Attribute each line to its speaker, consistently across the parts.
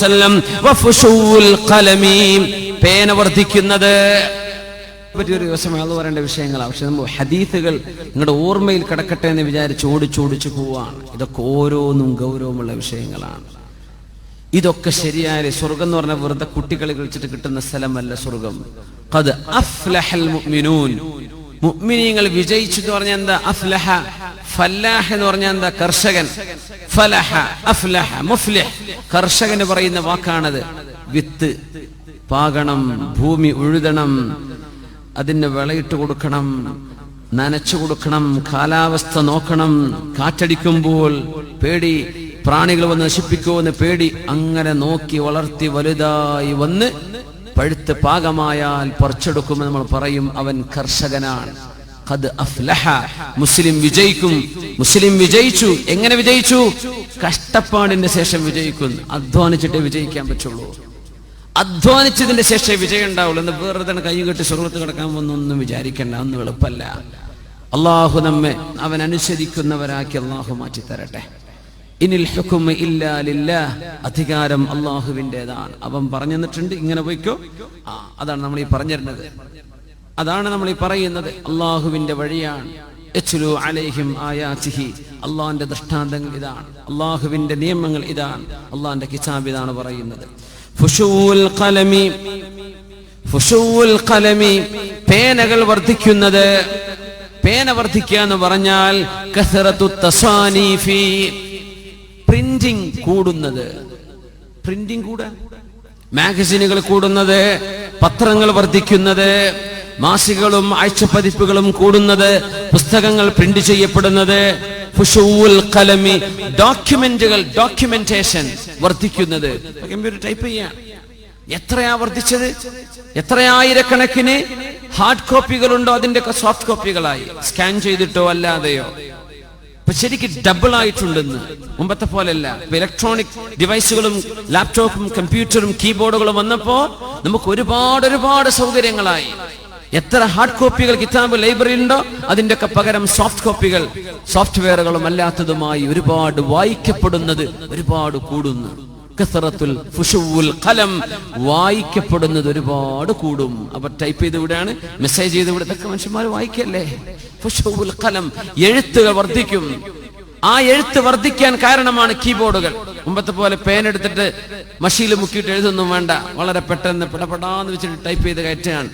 Speaker 1: വസല്ലം വഫുശൂൽ ഖലമി, പേന വർദ്ധിക്കുന്നത്. പറ്റിയൊരു ദിവസം അത് പറയേണ്ട വിഷയങ്ങളാണ്. പക്ഷെ നമ്മൾ ഹദീസുകൾ നിങ്ങളുടെ ഓർമ്മയിൽ കിടക്കട്ടെ എന്ന് വിചാരിച്ച് ഓടിച്ചോടിച്ചു പോവാണ്. ഇതൊക്കെ ഓരോന്നും ഗൗരവമുള്ള വിഷയങ്ങളാണ്. ഇതൊക്കെ ശരിയായ സ്വർഗം എന്ന് പറഞ്ഞാൽ വെറുതെ കുട്ടികളെ കളിച്ചിട്ട് കിട്ടുന്ന സ്ഥലമല്ല സ്വർഗം. ഖദ് അഫ്ലഹൽ മുഅ്മിനൂൻ, മുഅ്മിനീങ്ങൾ വിജയിച്ചു എന്ന് പറഞ്ഞാൽ എന്താ? അഫ്ലഹ, ഫല്ലാഹ് എന്ന് പറഞ്ഞാൽ എന്താ? കർഷകൻ. ഫലഹ, അഫ്ലഹ, മുഫ്ലിഹ്, കർഷകന് പറയുന്ന വാക്കാണത്. വിത്ത് പാകണം, ഭൂമി ഉഴുതണം, അതിന് വിളയിട്ട് കൊടുക്കണം, നനച്ചു കൊടുക്കണം, കാലാവസ്ഥ നോക്കണം, കാറ്റടിക്കുമ്പോൾ പേടി, പ്രാണികൾ വന്ന് നശിപ്പിക്കുമെന്ന് പേടി, അങ്ങനെ നോക്കി വളർത്തി വലുതായി വന്ന് പഴുത്ത് പാകമായാൽ പറിച്ചെടുക്കുമെന്ന് നമ്മൾ പറയും, അവൻ കർഷകനാണ്. ഖദ് അഫ്ലഹ, മുസ്ലിം വിജയിക്കും. മുസ്ലിം വിജയിച്ചു. എങ്ങനെ വിജയിച്ചു? കഷ്ടപ്പാടിന്റെ ശേഷം വിജയിക്കുന്നു. അധ്വാനിച്ചിട്ടേ വിജയിക്കാൻ പറ്റുള്ളൂ. അധ്വാനിച്ചതിന്റെ ശേഷം വിജയം ഉണ്ടാവുള്ളൂ. എന്ന് വേറെ കൈയും കെട്ടി സ്വർഗത്ത് കിടക്കാൻ വന്നൊന്നും വിചാരിക്കണ്ട. ഒന്നും എളുപ്പമല്ല. അള്ളാഹു നമ്മെ അവൻ അനുസരിക്കുന്നവരാക്കി അള്ളാഹു മാറ്റി തരട്ടെ. ഇനിൽ ഹുക്മു ഇല്ലാ ലില്ലാഹ്, അധികാരം അള്ളാഹുവിൻ്റെതാണ്. അവൻ പറഞ്ഞു തന്നിട്ടുണ്ട്, ഇങ്ങനെ പോയിക്കോ. അതാണ് നമ്മൾ ഈ പറഞ്ഞിരുന്നത്, അതാണ് നമ്മൾ ഈ പറയുന്നത്. അള്ളാഹുവിന്റെ വഴിയാണ്. യത്ലു അലൈഹിം ആയാതിഹി, അള്ളാഹിന്റെ ദൃഷ്ടാന്തങ്ങൾ ഇതാണ്, അള്ളാഹുവിന്റെ നിയമങ്ങൾ ഇതാണ്, അള്ളാഹിന്റെ കിതാബ് ഇതാണ് പറയുന്നത്. ഫുശൂൽ ഖലമി, ഫുശൂൽ ഖലമി, പേനകൾ വർദ്ധിക്കുന്നത്. പേന വർദ്ധിക്കുക എന്ന് പറഞ്ഞാൽ കസറത്തു തസാനീഫി, പ്രിന്റിംഗ് കൂടുന്നത്. പ്രിന്റിംഗ് കൂടാൻ, മാഗസിനുകൾ കൂടുന്നത്, പത്രങ്ങൾ വർദ്ധിക്കുന്നത്, മാസികകളും ആഴ്ചപ്പതിപ്പുകളും കൂടുന്നത്, പുസ്തകങ്ങൾ പ്രിന്റ് ചെയ്യപ്പെടുന്നത്. ഫുശൂൽ ഖലമി, ഡോക്യുമെന്റുകൾ, ഡോക്യുമെന്റേഷൻ വർദ്ധിക്കുന്നത്. കമ്പ്യൂട്ടർ ടൈപ്പ് ചെയ്യാൻ എത്രയാ വർദ്ധിച്ചത്? എത്രയായിരക്കണക്കിന് ഹാർഡ് കോപ്പികളുണ്ടോ അതിന്റെ സോഫ്റ്റ് കോപ്പികളായി, സ്കാൻ ചെയ്തിട്ടോ അല്ലാതെയോ. ഇപ്പൊ ശരിക്കും ഡബിൾ ആയിട്ടുണ്ടെന്ന്. മുമ്പത്തെ പോലെയല്ല. ഇലക്ട്രോണിക് ഡിവൈസുകളും ലാപ്ടോപ്പും കമ്പ്യൂട്ടറും കീബോർഡുകളും വന്നപ്പോ നമുക്ക് ഒരുപാട് സൗകര്യങ്ങളായി. എത്ര ഹാർഡ് കോപ്പികൾ കിതാബ് ലൈബ്രറി ഉണ്ടോ അതിന്റെ ഒക്കെ പകരം സോഫ്റ്റ് കോപ്പികൾ, സോഫ്റ്റ്വെയറുകളും അല്ലാത്തതുമായി ഒരുപാട് വായിക്കപ്പെടുന്നത് ഒരുപാട് കൂടുന്നു. കസറത്തുൽ ഫുശൂൽ ഖലം, വായിക്കപ്പെടുന്നത് ഒരുപാട് കൂടും. അപ്പൊ ടൈപ്പ് ചെയ്ത് വിടാണ്, മെസ്സേജ് ചെയ്ത് വിടുക, ഇതൊക്കെ മനുഷ്യന്മാർ വായിക്കല്ലേ. ഫുശൂൽ ഖലം, എഴുത്തുകൾ വർദ്ധിക്കും. ആ എഴുത്ത് വർദ്ധിക്കാൻ കാരണമാണ് കീബോർഡുകൾ. മുമ്പത്തെ പോലെ പേൻ എടുത്തിട്ട് മഷിയിൽ മുക്കിയിട്ട് എഴുതൊന്നും വേണ്ട, വളരെ പെട്ടെന്ന് പെടപെടാന്ന് വെച്ചിട്ട് ടൈപ്പ് ചെയ്ത് കയറ്റാണ്.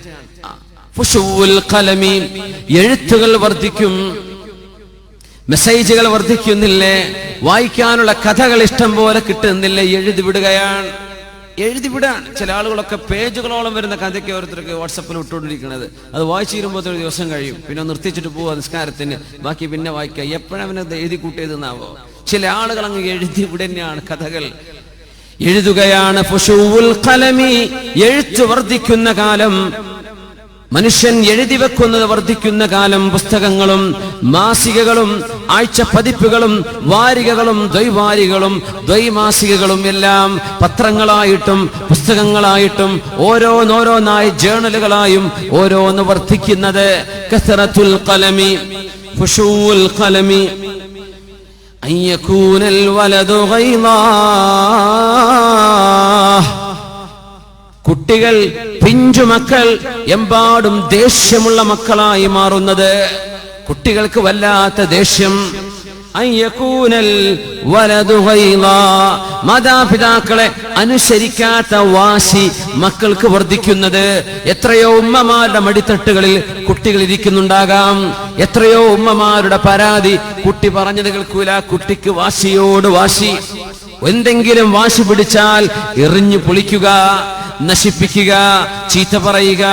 Speaker 1: ഫുശൂൽ ഖലമി, എഴുത്തുകൾ വർദ്ധിക്കും, മെസ്സേജുകൾ വർദ്ധിക്കുന്നില്ലേ, വായിക്കാനുള്ള കഥകൾ ഇഷ്ടം പോലെ കിട്ടുന്നില്ലേ, എഴുതി വിടുകയാണ്. എഴുതി വിടാൻ ചില ആളുകളൊക്കെ പേജുകളോളം വരുന്ന കഥയ്ക്ക് ഓരോരുത്തർക്ക് വാട്സപ്പിൽ വിട്ടുകൊണ്ടിരിക്കുന്നത്. അത് വായിച്ചു തീരുമ്പോൾ ഒരു ദിവസം കഴിയും, പിന്നെ നിർത്തിച്ചിട്ട് പോവാ നിസ്കാരത്തിന്, ബാക്കി പിന്നെ വായിക്കുക. എപ്പോഴവനത് എഴുതി കൂട്ടിയതെന്നാവോ. ചില ആളുകൾ അങ്ങ് എഴുതി വിടുന്നതാണ്, കഥകൾ എഴുതുകയാണ്. ഫുശൂൽ ഖലമി, എഴുത്ത് വർദ്ധിക്കുന്ന കാലം, മനുഷ്യൻ എഴുതി വെക്കുന്നത് വർദ്ധിക്കുന്ന കാലം. പുസ്തകങ്ങളും മാസികകളും ആഴ്ചപ്പതിപ്പുകളും വാരികകളും ദ്വൈവാരികളും ദ്വൈമാസികകളും എല്ലാം പത്രങ്ങളായിട്ടും പുസ്തകങ്ങളായിട്ടും ഓരോന്നോരോന്നായി ജേണലുകളായും ഓരോന്ന് വർദ്ധിക്കുന്നത്. കസറത്തുൽ ഖലമി, ഫുശൂൽ ഖലമി, അയ്യകൂനൽ വലദു ഗൈളാ, കുട്ടികൾ, പിഞ്ചുമക്കൾ എമ്പാടും ദേഷ്യമുള്ള മക്കളായി മാറുന്നത്. കുട്ടികൾക്ക് വല്ലാത്ത ദേഷ്യം. അയ്യകൂനൽ വലദു ഗൈളാ, മാതാപിതാക്കളെ അനുസരിക്കാത്ത വാശി മക്കൾക്ക് വർദ്ധിക്കുന്നത്. എത്രയോ ഉമ്മമാരുടെ മടിത്തട്ടുകളിൽ കുട്ടികൾ ഇരിക്കുന്നുണ്ടാകാം. എത്രയോ ഉമ്മമാരുടെ പരാതി, കുട്ടി പറഞ്ഞത് കേൾക്കൂല, കുട്ടിക്ക് വാശിയോട് വാശി. എന്തെങ്കിലും വാശി പിടിച്ചാൽ എറിഞ്ഞു പൊളിക്കുക, നശിപ്പിക്കുക, ചീത്ത പറയുക,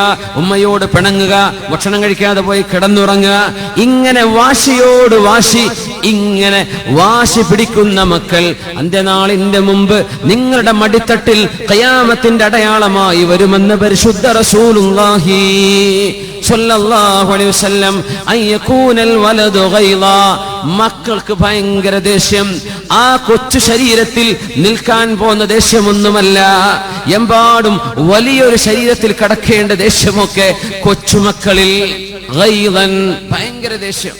Speaker 1: ഉമ്മയോട് പിണങ്ങുക, ഭക്ഷണം കഴിക്കാതെ പോയി കിടന്നുറങ്ങുക. ഇങ്ങനെ വാശിയോട് വാശി, ഇങ്ങനെ വാശി പിടിക്കുന്ന മക്കൾ അന്ത്യനാളിന്റെ മുമ്പ് നിങ്ങളുടെ മടിത്തട്ടിൽ ഖിയാമത്തിന്റെ അടയാളമായി വരുമെന്ന് പരിശുദ്ധ റസൂലുള്ളാഹി സ്വല്ലല്ലാഹു അലൈഹി വസല്ലം. അയ്യകൂനൽ വലദു ഗൈളാ, മക്കൾക്ക് ഭയങ്കര ദേഷ്യം. ആ കൊച്ചു ശരീരത്തിൽ നിൽക്കാൻ പോകുന്ന ദേഷ്യമൊന്നുമല്ല, എമ്പാടും വലിയൊരു ശരീരത്തിൽ കടക്കേണ്ട ദേഷ്യമൊക്കെ കൊച്ചുമക്കളിൽ ഗൈളൻ, ഭയങ്കര ദേഷ്യം,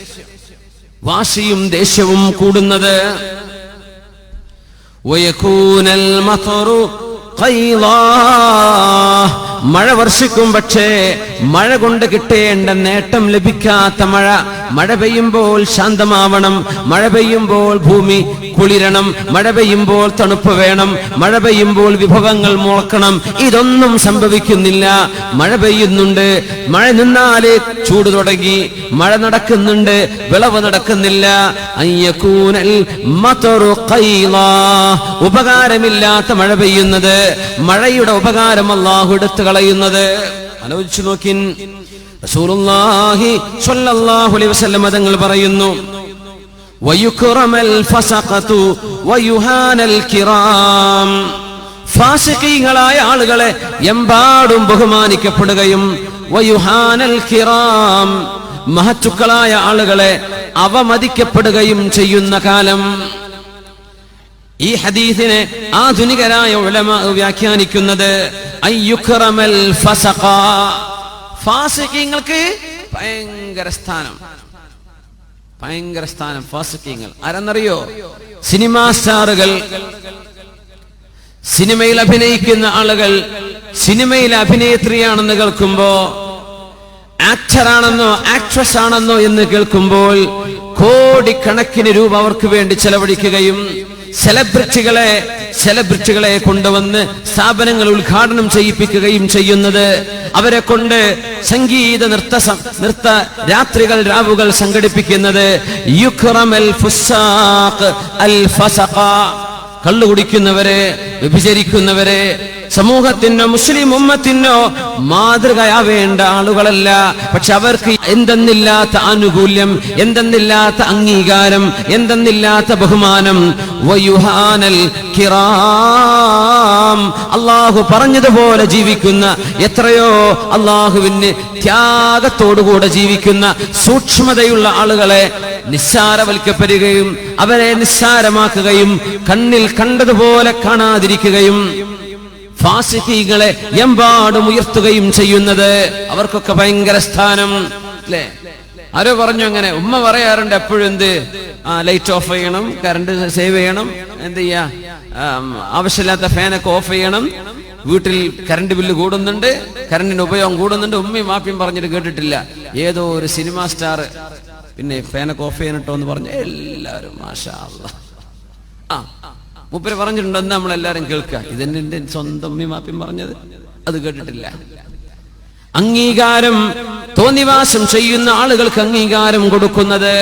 Speaker 1: വാശിയും ദേഷ്യവും കൂടുന്നത്. വയകൂനൽ മതറു ഖൈളാ, മഴ വർഷിക്കും പക്ഷേ മഴ കൊണ്ട് കിട്ടേണ്ട നേട്ടം ലഭിക്കാത്ത മഴ. മഴ പെയ്യുമ്പോൾ ശാന്തമാവണം, മഴ പെയ്യുമ്പോൾ ഭൂമി കുളിരണം, മഴ പെയ്യുമ്പോൾ തണുപ്പ് വേണം, മഴ പെയ്യുമ്പോൾ വിഭവങ്ങൾ മുളക്കണം. ഇതൊന്നും സംഭവിക്കുന്നില്ല. മഴ പെയ്യുന്നുണ്ട്, മഴ നിന്നാലേ ചൂട് തുടങ്ങി, മഴ നടക്കുന്നുണ്ട്, വിളവ് നടക്കുന്നില്ല. അയ്യകൂനൽ മതറു ഖൈളാ, ഉപകാരമില്ലാത്ത മഴ പെയ്യുന്നത്, മഴയുടെ ഉപകാരം അല്ലാഹു എടുത്തു കളയുന്നത്. ആലോചിച്ചു നോക്കിൻ. റസൂലുള്ളാഹി സ്വല്ലല്ലാഹു അലൈഹി വസല്ലം തങ്ങൾ പറയുന്നു, വയുക്റമൽ ഫസഖതു വയുഹാനൽ കിറാം, ഫാസിഖീങ്ങളായ ആളുകളെ എമ്പാടും ബഹുമാനിക്കപ്പെടുകയും വയുഹാനൽ കിറാം, മഹത്തുക്കളായ ആളുകളെ അവമതിക്കപ്പെടുകയും ചെയ്യുന്ന കാലം. ഈ ഹദീസിനെ ആധുനികരായ ഉലമാ വ്യാഖ്യാനിക്കുന്നത് അയ്യുക്റമൽ ഫസഖ, ഫാസിഖീങ്ങൾക്ക് ഭയങ്കര സ്ഥാനം, ഭയങ്കര സ്ഥാനം. ഫാസിഖീങ്ങൾ ആരെന്നറിയോ? സിനിമാ സ്റ്റാറുകൾ, സിനിമയിൽ അഭിനയിക്കുന്ന ആളുകൾ. സിനിമയിൽ അഭിനേത്രിയാണെന്ന് കേൾക്കുമ്പോ, ആക്ടറാണെന്നോ ആക്ട്രസ് ആണെന്നോ എന്ന് കേൾക്കുമ്പോൾ കോടിക്കണക്കിന് രൂപ അവർക്ക് വേണ്ടി ചെലവഴിക്കുകയും സെലിബ്രിറ്റികളെ കൊണ്ടുവന്ന് സ്ഥാപനങ്ങൾ ഉദ്ഘാടനം ചെയ്യിപ്പിക്കുകയും ചെയ്യുന്നത്, അവരെ കൊണ്ട് സംഗീത നൃത്ത രാത്രികൾ രാവുകൾ സംഘടിപ്പിക്കുന്നത്. യുക്റമൽ ഫുസാഖ് അൽ ഫസഖ, കള്ളുകുടിക്കുന്നവരെ, വ്യഭിചരിക്കുന്നവരെ സമൂഹത്തിനോ മുസ്ലിം ഉമ്മത്തിനോ മാതൃകയാവേണ്ട ആളുകളല്ല. പക്ഷെ അവർക്ക് എന്തെന്നില്ലാത്ത ആനുകൂല്യം, എന്തെന്നില്ലാത്ത അംഗീകാരം, എന്തെന്നില്ലാത്ത ബഹുമാനം. വയുഹാനൽ കിറാം, അള്ളാഹു പറഞ്ഞതുപോലെ ജീവിക്കുന്ന എത്രയോ അള്ളാഹുവിന് ത്യാഗത്തോടുകൂടെ ജീവിക്കുന്ന സൂക്ഷ്മതയുള്ള ആളുകളെ നിസ്സാരവൽക്കപ്പെടുകയും അവരെ നിസ്സാരമാക്കുകയും കണ്ണിൽ കണ്ടതുപോലെ കാണാതിരിക്കുകയും ഫാസിഖീങ്ങളെ എമ്പാടും ഉയർത്തുകയും ചെയ്യുന്നത്. അവർക്കൊക്കെ ഭയങ്കര സ്ഥാനം അല്ലേ? ആരോ പറഞ്ഞു അങ്ങനെ, ഉമ്മ പറയാറുണ്ട് എപ്പോഴും, എന്ത് ലൈറ്റ് ഓഫ് ചെയ്യണം, കറണ്ട് സേവ് ചെയ്യണം, എന്ത് ചെയ്യാ, ആവശ്യമില്ലാത്ത ഫാനൊക്കെ ഓഫ് ചെയ്യണം, വീട്ടിൽ കറണ്ട് ബില്ല് കൂടുന്നുണ്ട്, കറണ്ടിന്റെ ഉപയോഗം കൂടുന്നുണ്ട്. ഉമ്മയും വാപ്പിയും പറഞ്ഞിട്ട് കേട്ടിട്ടില്ല. ഏതോ ഒരു സിനിമാ സ്റ്റാർ പിന്നെ ഫാനൊക്കെ ഓഫ് ചെയ്യണട്ടോ എന്ന് പറഞ്ഞു എല്ലാവരും മാഷാ അല്ലാഹ്. മൂപ്പര് പറഞ്ഞിട്ടുണ്ടോ എന്ന് നമ്മളെല്ലാരും കേൾക്കുക. ഇതെന്നെ എന്റെ സ്വന്തം ഉമ്മയും വാപ്പിയും പറഞ്ഞത്, അത് കേട്ടിട്ടില്ല. അംഗീകാരം, തോന്നിവാസം ചെയ്യുന്ന ആളുകൾക്ക് അംഗീകാരം കൊടുക്കുന്നത്,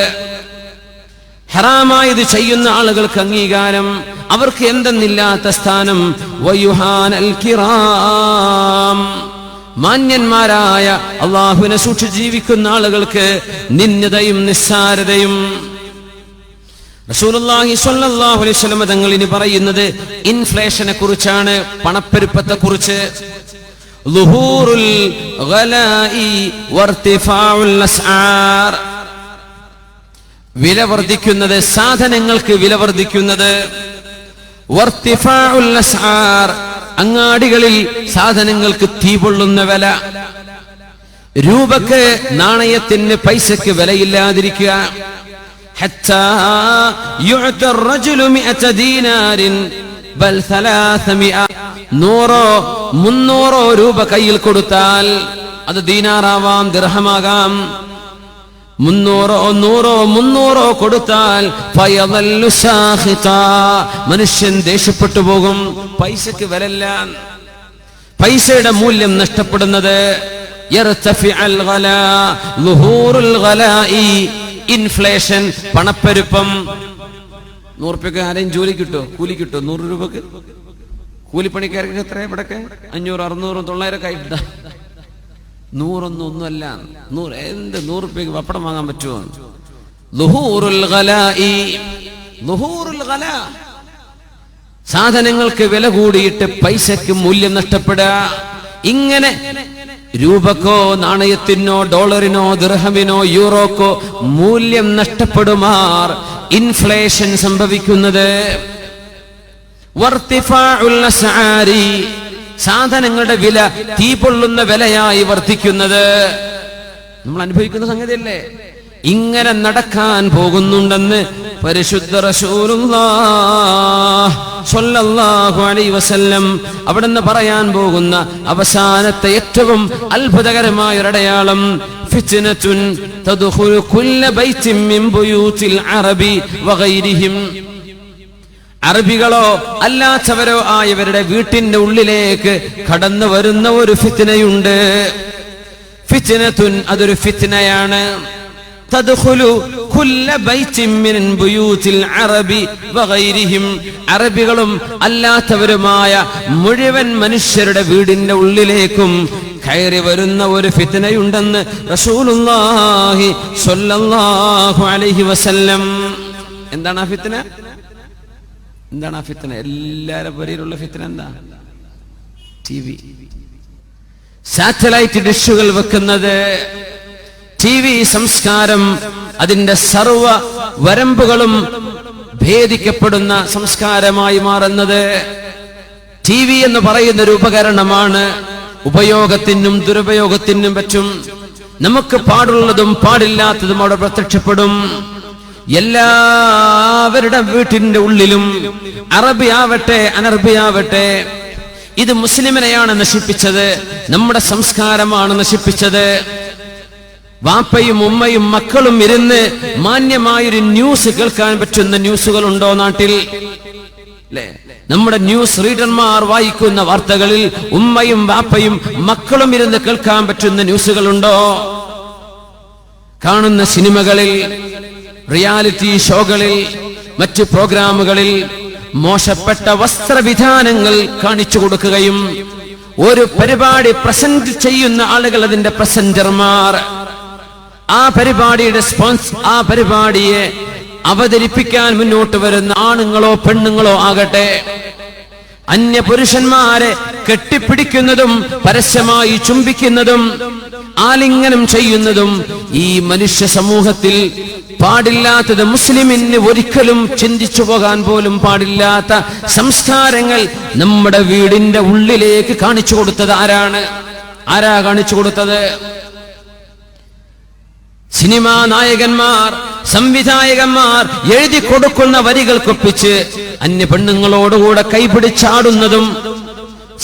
Speaker 1: ഹറാമായത് ചെയ്യുന്ന ആളുകൾക്ക് അംഗീകാരം, അവർക്ക് എന്തെന്നില്ലാത്ത സ്ഥാനം. വയുഹാനൽ കിറാം, മാന്യന്മാരായ അള്ളാഹുവിനെ സൂക്ഷിച്ച് ജീവിക്കുന്ന ആളുകൾക്ക് നിന്ദതയും നിസ്സാരതയും. റസൂലുള്ളാഹി സ്വല്ലല്ലാഹു അലൈഹി വസല്ലം തങ്ങൾ ഇനി പറയുന്നത് ഇൻഫ്ലേഷനെ കുറിച്ചാണ്, പണപ്പെരുപ്പത്തെ കുറിച്ച്. ളുഹൂറുൽ ഗലാഇ വർതിഫാഉൽ അസ്ആർ, വില വർദ്ധിക്കുന്നത്, സാധനങ്ങൾക്ക് വില വർദ്ധിക്കുന്നത്. വർതിഫാഉൽ അസ്ആർ, അങ്ങാടികളിൽ സാധനങ്ങൾക്ക് തീ പൊള്ളുന്ന വില. രൂപക്ക്, നാണയത്തിന്, പൈസക്ക് വിലയില്ലാതിരിക്കുക. حتى يعطى الرجل 100 دينار بل 300. 100-300 രൂപ കയ്യിൽ കൊടുത്താൽ, അത് ദീനാറാവാം, ദിർഹമാകാം. 300-300 കൊടുത്താൽ ഫയദല്ലു സാഖിതാ, മനുഷ്യൻ ദേഷ്യപ്പെട്ടു പോകും. പൈസക്ക് വിലയില്ല, പൈസയുടെ മൂല്യം നഷ്ടപ്പെടുന്നത്. യർതഫിഉൽ ഗലാ, ളുഹൂറുൽ ഗലാഇ, ഇൻഫ്ലേഷൻ, പണപ്പെരുപ്പം. 100 രൂപയ്ക്ക് ആരെയും ജോലി കിട്ടുമോ? കൂലി കിട്ടുമോ? 100 രൂപക്ക് കൂലിപ്പണിക്കാർക്ക് എത്ര? ഇവിടൊക്കെ 500, 600, 900 ആയിട്ടാ. 100 ഒന്നുമല്ല. 100 രൂപയ്ക്ക് പപ്പടം വാങ്ങാൻ പറ്റുമോ? ളുഹൂറുൽ ഗലാഇ, ളുഹൂറുൽ ഗലാ, സാധനങ്ങൾക്ക് വില കൂടിയിട്ട് പൈസക്ക് മൂല്യം നഷ്ടപ്പെടുക. ഇങ്ങനെ രൂപക്കോ നാണയത്തിനോ ഡോളറിനോ ദിർഹമിനോ യൂറോക്കോ മൂല്യം നഷ്ടപ്പെടുമാർ ഇൻഫ്ലേഷൻ സംഭവിക്കുന്നത്. വർതിഫാഉൽ അസ്ആരി, സാധനങ്ങളുടെ വില തീ പൊള്ളുന്ന വിലയായി വർദ്ധിക്കുന്നത്. നമ്മൾ അനുഭവിക്കുന്ന സംഗതിയല്ലേ? ഇങ്ങനെ നടക്കാൻ പോകുന്നുണ്ടെന്ന് പരിശുദ്ധ റസൂലുള്ളാഹി സ്വല്ലല്ലാഹു അലൈഹി വസല്ലം അവിടുന്ന് പറയാൻ പോകുന്ന അവസാനത്തെ ഏറ്റവും അത്ഭുതകരമായ ഒരടയാളം ഫിത്നത്തുൻ തദ്ഖുലു കുല്ല ബൈത്തിൻ മിൻ ബുയൂതിൽ അറബി വഗൈരിഹിം. അറബികളോ അല്ലാത്തവരോ ആയവരുടെ വീട്ടിന്റെ ഉള്ളിലേക്ക് കടന്നു വരുന്ന ഒരു ഫിത്നയുണ്ട്. ഫിത്നത്തുൻ, അതൊരു ഫിത്നയാണ്. തദ്ഖുലു കുല്ല ബൈത്തിൻ മിൻ ബുയൂതിൽ അറബി വഗൈരിഹിം. അറബികളും അല്ലാത്തവരുമായ മുഴുവൻ മനുഷ്യരുടെ വീടിന്റെ ഉള്ളിലേക്കും കയറി വരുന്ന ഒരു ഫിത്നയുണ്ടെന്ന് റസൂലുള്ളാഹി സ്വല്ലല്ലാഹു അലൈഹി വസല്ലം. എന്താണ് ആ ഫിത്ന? എന്താണ് ആ ഫിത്ന? എല്ലാവരുടെ പേരിലുള്ള ഫിത്ന എന്താ? TV, സാറ്റലൈറ്റ് ഡിഷുകൾ വെക്കുന്നത്, TV സംസ്കാരം, അതിന്റെ സർവ വരമ്പുകളും ഭേദിക്കപ്പെടുന്ന സംസ്കാരമായി മാറുന്നത്. TV എന്ന് പറയുന്ന ഒരു ഉപകരണമാണ്. ഉപയോഗത്തിനും ദുരുപയോഗത്തിനും പറ്റും. നമുക്ക് പാടുള്ളതും പാടില്ലാത്തതും അവിടെ പ്രത്യക്ഷപ്പെടും. എല്ലാവരുടെ വീട്ടിന്റെ ഉള്ളിലും അറബിയാവട്ടെ അനർബിയാവട്ടെ, ഇത് മുസ്ലിമിനെയാണ് നശിപ്പിച്ചത്, നമ്മുടെ സംസ്കാരമാണ് നശിപ്പിച്ചത്. വാപ്പയും ഉമ്മയും മക്കളും ഇരുന്ന് മാന്യമായൊരു ന്യൂസ് കേൾക്കാൻ പറ്റുന്ന ന്യൂസുകൾ ഉണ്ടോ നാട്ടിൽ? നമ്മുടെ ന്യൂസ് റീഡർമാർ വായിക്കുന്ന വാർത്തകളിൽ ഉമ്മയും വാപ്പയും മക്കളും ഇരുന്ന് കേൾക്കാൻ പറ്റുന്ന ന്യൂസുകളുണ്ടോ? കാണുന്ന സിനിമകളിൽ, റിയാലിറ്റി ഷോകളിൽ, മറ്റ് പ്രോഗ്രാമുകളിൽ മോശപ്പെട്ട വസ്ത്രവിധാനങ്ങൾ കാണിച്ചു കൊടുക്കുകയും ഒരു പരിപാടി പ്രസന്റ് ചെയ്യുന്ന ആളുകൾ, അതിന്റെ പ്രസന്റർമാർ, ആ പരിപാടിയെ അവതരിപ്പിക്കാൻ മുന്നോട്ട് വരുന്ന ആണുങ്ങളോ പെണ്ണുങ്ങളോ ആകട്ടെ, അന്യ പുരുഷന്മാരെ കെട്ടിപ്പിടിക്കുന്നതും പരസ്യമായി ചുംബിക്കുന്നതും ആലിംഗനം ചെയ്യുന്നതും ഈ മനുഷ്യ സമൂഹത്തിൽ പാടില്ലാത്തത്, മുസ്ലിമിന് ഒരിക്കലും ചിന്തിച്ചു പോകാൻ പോലും പാടില്ലാത്ത സംസ്കാരങ്ങൾ നമ്മുടെ വീടിന്റെ ഉള്ളിലേക്ക് കാണിച്ചു കൊടുത്തത് ആരാണ്? ആരാ കാണിച്ചു കൊടുത്തത്? സിനിമാ നായകന്മാർ, സംവിധായകന്മാർ എഴുതി കൊടുക്കുന്ന വരികൾക്കൊപ്പിച്ച് അന്യ പെണ്ണുങ്ങളോടുകൂടെ കൈപിടിച്ചാടുന്നതും,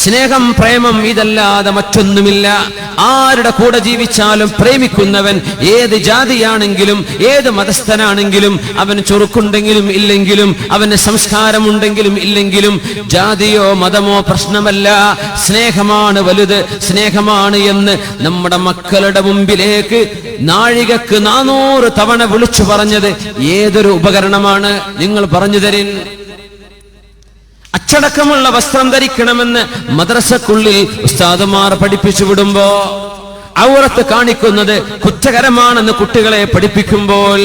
Speaker 1: സ്നേഹം പ്രേമം ഇതല്ലാതെ മറ്റൊന്നുമില്ല. ആരുടെ കൂടെ ജീവിച്ചാലും പ്രേമിക്കുന്നവൻ ഏത് ജാതിയാണെങ്കിലും ഏത് മതസ്ഥനാണെങ്കിലും, അവന് ചൊറുക്കുണ്ടെങ്കിലും ഇല്ലെങ്കിലും, അവന് സംസ്കാരമുണ്ടെങ്കിലും ഇല്ലെങ്കിലും, ജാതിയോ മതമോ പ്രശ്നമല്ല, സ്നേഹമാണ് വലുത്, സ്നേഹമാണ് എന്ന് നമ്മുടെ മക്കളുടെ മുമ്പിലേക്ക് നാഴികക്ക് 400 തവണ വിളിച്ചു പറഞ്ഞത് ഏതൊരു ഉപകരണമാണ്? നിങ്ങൾ പറഞ്ഞു തരിൻ. അച്ചടക്കമുള്ള വസ്ത്രം ധരിക്കണമെന്ന് മദ്രസക്കുള്ളിൽ ഉസ്താദുമാർ പഠിപ്പിച്ചു വിടുമ്പോ, ഔറത്ത് കാണിക്കുന്നത് കുറ്റകരമാണെന്ന് കുട്ടികളെ പഠിപ്പിക്കുമ്പോൾ,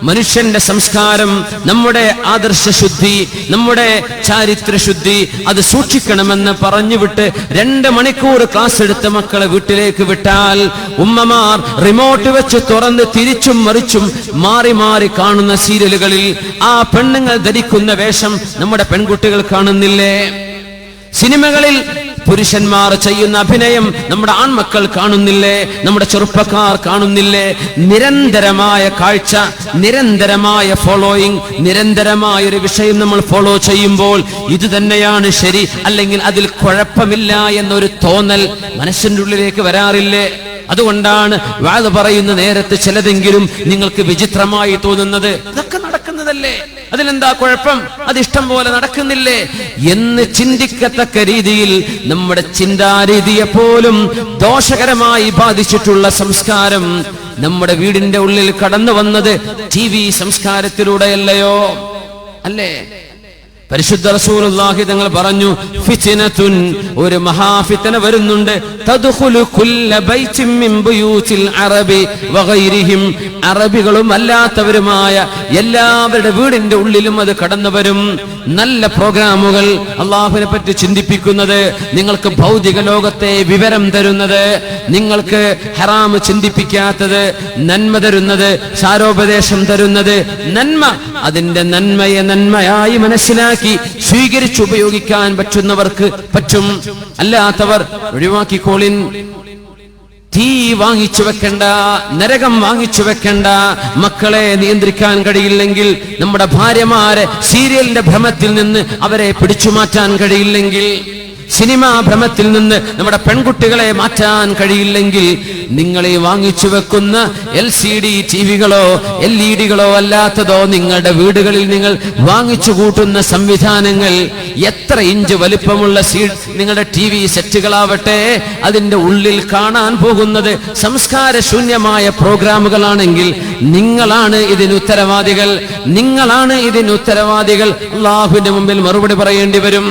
Speaker 1: മനുഷ്യന്റെ സംസ്കാരം, നമ്മുടെ ആദർശശുദ്ധി, നമ്മുടെ ചാരിത്രശുദ്ധി അത് സൂക്ഷിക്കണമെന്ന് പറഞ്ഞുവിട്ട് 2 മണിക്കൂർ ക്ലാസ് എടുത്ത മക്കളെ വീട്ടിലേക്ക് വിട്ടാൽ ഉമ്മമാർ റിമോട്ട് വെച്ച് തുറന്ന് തിരിച്ചും മറിച്ചും മാറി മാറി കാണുന്ന സീരിയലുകളിൽ ആ പെണ്ണുങ്ങൾ ധരിക്കുന്ന വേഷം നമ്മുടെ പെൺകുട്ടികൾ കാണുന്നില്ലേ? സിനിമകളിൽ പുരുഷന്മാർ ചെയ്യുന്ന അഭിനയം നമ്മുടെ ആൺമക്കൾ കാണുന്നില്ലേ? നമ്മുടെ ചെറുപ്പക്കാർ കാണുന്നില്ലേ? നിരന്തരമായ കാഴ്ച, നിരന്തരമായ ഫോളോയിങ്, നിരന്തരമായ ഒരു വിഷയം നമ്മൾ ഫോളോ ചെയ്യുമ്പോൾ ഇത് തന്നെയാണ് ശരി, അല്ലെങ്കിൽ അതിൽ കുഴപ്പമില്ല എന്നൊരു തോന്നൽ മനസ്സിന്റെ ഉള്ളിലേക്ക് വരാറില്ലേ? അതുകൊണ്ടാണ് വാദ് പറയുന്ന നേരത്ത് ചിലതെങ്കിലും നിങ്ങൾക്ക് വിചിത്രമായി തോന്നുന്നത്. ഇതൊക്കെ നടക്കുന്നതല്ലേ, അതിലെന്താ കുഴപ്പം, അതിഷ്ടം പോലെ നടക്കുന്നില്ലേ എന്ന് ചിന്തിക്കത്തക്ക രീതിയിൽ നമ്മുടെ ചിന്താരീതിയെ പോലും ദോഷകരമായി ബാധിച്ചിട്ടുള്ള സംസ്കാരം നമ്മുടെ വീടിന്റെ ഉള്ളിൽ കടന്നു വന്നത് TV സംസ്കാരത്തിലൂടെയല്ലയോ? അല്ലേ? പരിശുദ്ധ റസൂലുള്ളാഹി തങ്ങൾ പറഞ്ഞു, ഫിത്നത്തുൻ, ഒരു മഹാഫിത്ന വരുന്നുണ്ട്. തദ്ഖുലു കുല്ല ബൈത്തിൻ മിൻ ബുയൂതിൽ അറബി വഗൈരിഹിം. അറബികളും അല്ലാത്തവരുമായ എല്ലാവരുടെ വീടിന്റെ ഉള്ളിലും അത് കടന്നു വരും. നല്ല പ്രോഗ്രാമുകൾ, അള്ളാഹുവിനെ പറ്റി ചിന്തിപ്പിക്കുന്നത്, നിങ്ങൾക്ക് ഭൗതിക ലോകത്തെ വിവരം തരുന്നത്, നിങ്ങൾക്ക് ഹറാം ചിന്തിപ്പിക്കാത്തത്, നന്മ തരുന്നത്, സാരോപദേശം തരുന്നത്, നന്മ, അതിന്റെ നന്മയെ നന്മയായി മനസ്സിലാക്കി സ്വീകരിച്ചുപയോഗിക്കാൻ പറ്റുന്നവർക്ക് പറ്റും, അല്ലാത്തവർ ഒഴിവാക്കിക്കോളിൻ. വാങ്ങിച്ചു വെക്കണ്ട, നരകം വാങ്ങിച്ചു വെക്കണ്ട. മക്കളെ നിയന്ത്രിക്കാൻ കഴിയില്ലെങ്കിൽ, നമ്മുടെ ഭാര്യമാരെ സീരിയലിന്റെ ഭ്രമത്തിൽ നിന്ന് അവരെ പിടിച്ചു മാറ്റാൻ കഴിയില്ലെങ്കിൽ, സിനിമാ ഭ്രമത്തിൽ നിന്ന് നമ്മുടെ പെൺകുട്ടികളെ മാറ്റാൻ കഴിയില്ലെങ്കിൽ, നിങ്ങൾ ഈ വാങ്ങിച്ചു വെക്കുന്ന LCD ടിവികളോ LED-കളോ അല്ലാത്തതോ നിങ്ങളുടെ വീടുകളിൽ നിങ്ങൾ വാങ്ങിച്ചു കൂട്ടുന്ന സംവിധാനങ്ങൾ, എത്ര ഇഞ്ച് വലിപ്പമുള്ള നിങ്ങളുടെ TV സെറ്റുകളാവട്ടെ, അതിന്റെ ഉള്ളിൽ കാണാൻ പോകുന്നത് സംസ്കാരശൂന്യമായ പ്രോഗ്രാമുകളാണെങ്കിൽ നിങ്ങളാണ് ഇതിന് ഉത്തരവാദികൾ. അള്ളാഹുവിന്റെ മുമ്പിൽ മറുപടി പറയേണ്ടി വരും.